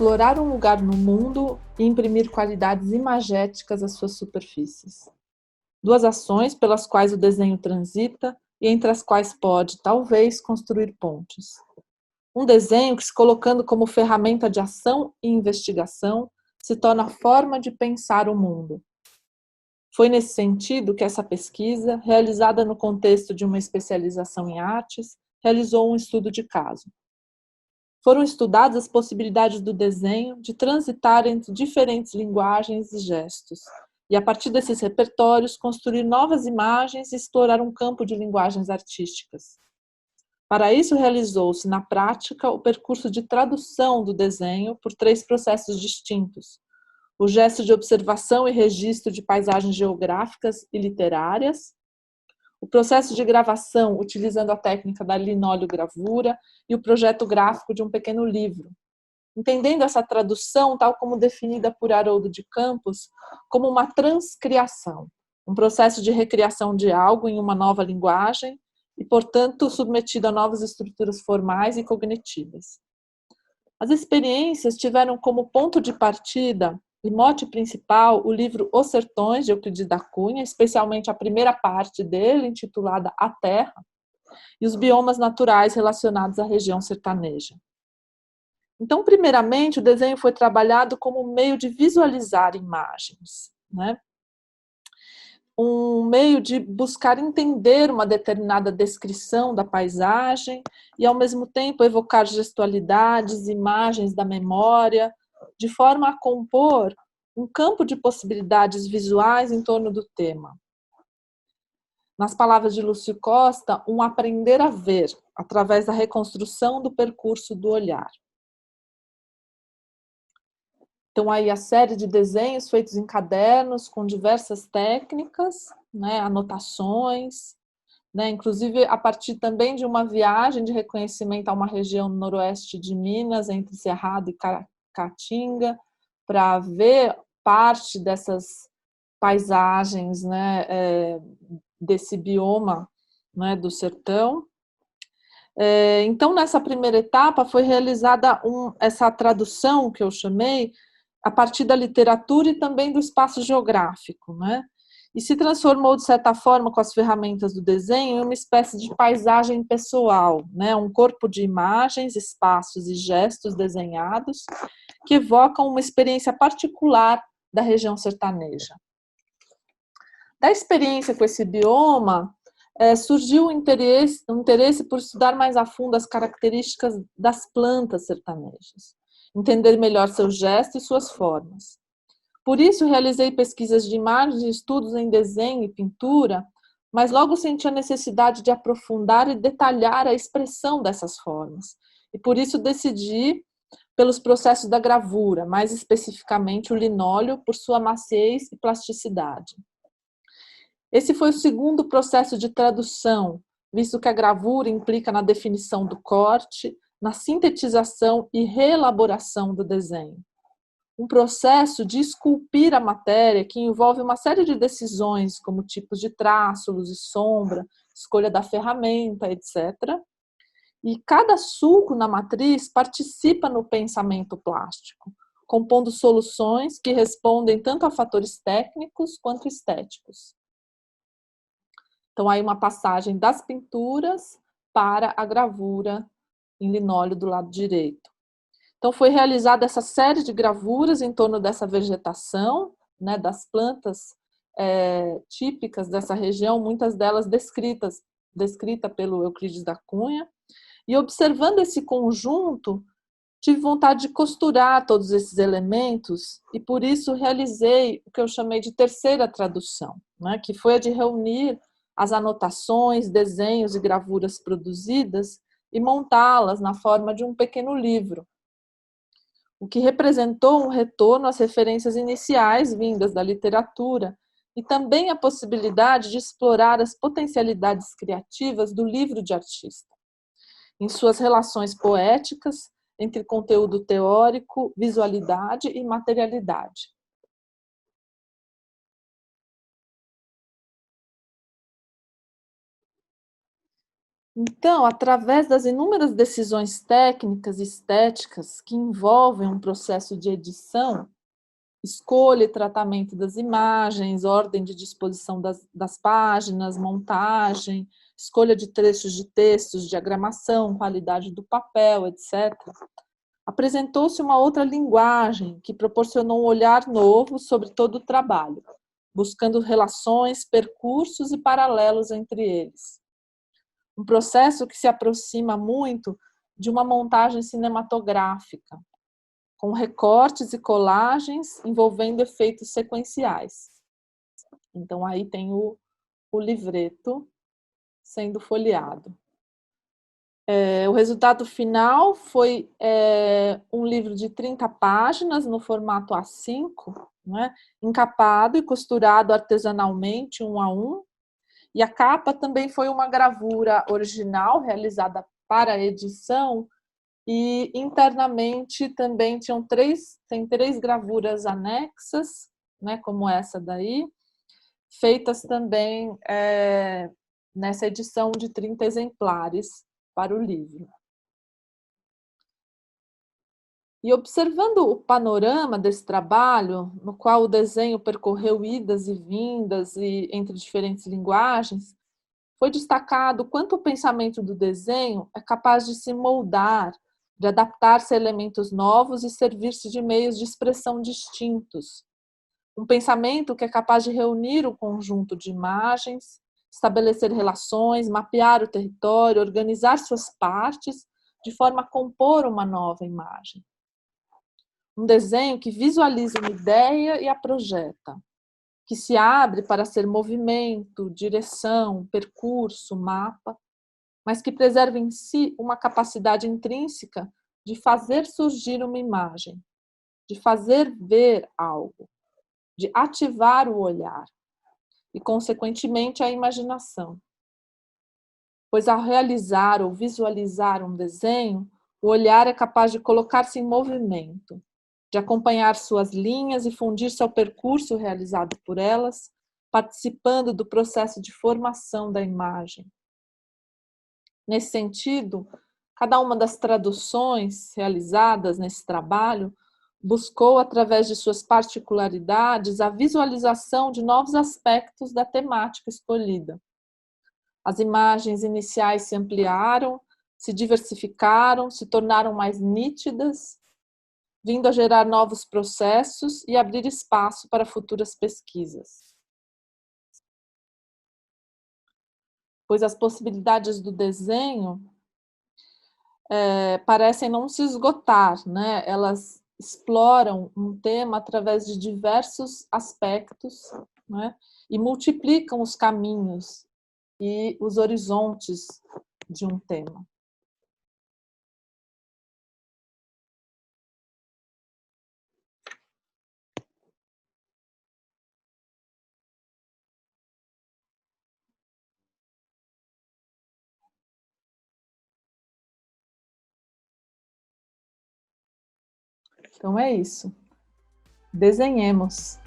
explorar um lugar no mundo e imprimir qualidades imagéticas às suas superfícies. Duas ações pelas quais o desenho transita e entre as quais pode, talvez, construir pontes. Um desenho que, se colocando como ferramenta de ação e investigação, se torna a forma de pensar o mundo. Foi nesse sentido que essa pesquisa, realizada no contexto de uma especialização em artes, realizou um estudo de caso. Foram estudadas as possibilidades do desenho de transitar entre diferentes linguagens e gestos, e a partir desses repertórios construir novas imagens e explorar um campo de linguagens artísticas. Para isso, realizou-se na prática o percurso de tradução do desenho por 3 processos distintos: o gesto de observação e registro de paisagens geográficas e literárias, o processo de gravação utilizando a técnica da linóleo-gravura e o projeto gráfico de um pequeno livro. Entendendo essa tradução, tal como definida por Haroldo de Campos, como uma transcriação, um processo de recriação de algo em uma nova linguagem e, portanto, submetido a novas estruturas formais e cognitivas. As experiências tiveram como ponto de partida e mote principal o livro Os Sertões, de Euclides da Cunha, especialmente a primeira parte dele, intitulada A Terra, e os biomas naturais relacionados à região sertaneja. Então, primeiramente, o desenho foi trabalhado como meio de visualizar imagens, né? Um meio de buscar entender uma determinada descrição da paisagem e, ao mesmo tempo, evocar gestualidades, imagens da memória, de forma a compor um campo de possibilidades visuais em torno do tema. Nas palavras de Lúcio Costa, um aprender a ver, através da reconstrução do percurso do olhar. Então, aí a série de desenhos feitos em cadernos com diversas técnicas, né, anotações, né, inclusive a partir também de uma viagem de reconhecimento a uma região no noroeste de Minas, entre Cerrado e Caatinga, para ver parte dessas paisagens, né, desse bioma, né, do sertão. Então, nessa primeira etapa, foi realizada essa tradução, que eu chamei, a partir da literatura e também do espaço geográfico, né? E se transformou, de certa forma, com as ferramentas do desenho, em uma espécie de paisagem pessoal, né? Um corpo de imagens, espaços e gestos desenhados que evocam uma experiência particular da região sertaneja. Da experiência com esse bioma, surgiu um interesse por estudar mais a fundo as características das plantas sertanejas, entender melhor seus gestos e suas formas. Por isso, realizei pesquisas de imagens e estudos em desenho e pintura, mas logo senti a necessidade de aprofundar e detalhar a expressão dessas formas. E por isso decidi pelos processos da gravura, mais especificamente o linóleo, por sua maciez e plasticidade. Esse foi o segundo processo de tradução, visto que a gravura implica na definição do corte, na sintetização e reelaboração do desenho. Um processo de esculpir a matéria que envolve uma série de decisões, como tipos de traço, luz e sombra, escolha da ferramenta, etc. E cada sulco na matriz participa no pensamento plástico, compondo soluções que respondem tanto a fatores técnicos quanto estéticos. Então, aí uma passagem das pinturas para a gravura em linóleo do lado direito. Então, foi realizada essa série de gravuras em torno dessa vegetação, né, das plantas típicas dessa região, muitas delas descrita pelo Euclides da Cunha. E observando esse conjunto, tive vontade de costurar todos esses elementos e, por isso, realizei o que eu chamei de terceira tradução, né, que foi a de reunir as anotações, desenhos e gravuras produzidas e montá-las na forma de um pequeno livro, o que representou um retorno às referências iniciais vindas da literatura e também a possibilidade de explorar as potencialidades criativas do livro de artista, em suas relações poéticas entre conteúdo teórico, visualidade e materialidade. Então, através das inúmeras decisões técnicas e estéticas que envolvem um processo de edição, escolha e tratamento das imagens, ordem de disposição das páginas, montagem, escolha de trechos de textos, diagramação, qualidade do papel, etc., apresentou-se uma outra linguagem que proporcionou um olhar novo sobre todo o trabalho, buscando relações, percursos e paralelos entre eles. Um processo que se aproxima muito de uma montagem cinematográfica, com recortes e colagens envolvendo efeitos sequenciais. Então, aí tem o livreto sendo folheado. O resultado final foi um livro de 30 páginas, no formato A5, né, encapado e costurado artesanalmente, um a um, e a capa também foi uma gravura original, realizada para a edição, e internamente também tem três gravuras anexas, né, como essa daí, feitas também nessa edição de 30 exemplares para o livro. E observando o panorama desse trabalho, no qual o desenho percorreu idas e vindas e entre diferentes linguagens, foi destacado quanto o pensamento do desenho é capaz de se moldar, de adaptar-se a elementos novos e servir-se de meios de expressão distintos. Um pensamento que é capaz de reunir o conjunto de imagens, estabelecer relações, mapear o território, organizar suas partes, de forma a compor uma nova imagem. Um desenho que visualiza uma ideia e a projeta, que se abre para ser movimento, direção, percurso, mapa, mas que preserva em si uma capacidade intrínseca de fazer surgir uma imagem, de fazer ver algo, de ativar o olhar e, consequentemente, a imaginação. Pois ao realizar ou visualizar um desenho, o olhar é capaz de colocar-se em movimento, de acompanhar suas linhas e fundir-se ao percurso realizado por elas, participando do processo de formação da imagem. Nesse sentido, cada uma das traduções realizadas nesse trabalho buscou, através de suas particularidades, a visualização de novos aspectos da temática escolhida. As imagens iniciais se ampliaram, se diversificaram, se tornaram mais nítidas, vindo a gerar novos processos e abrir espaço para futuras pesquisas. Pois as possibilidades do desenho parecem não se esgotar, né? Elas exploram um tema através de diversos aspectos, né? E multiplicam os caminhos e os horizontes de um tema. Então é isso. Desenhemos.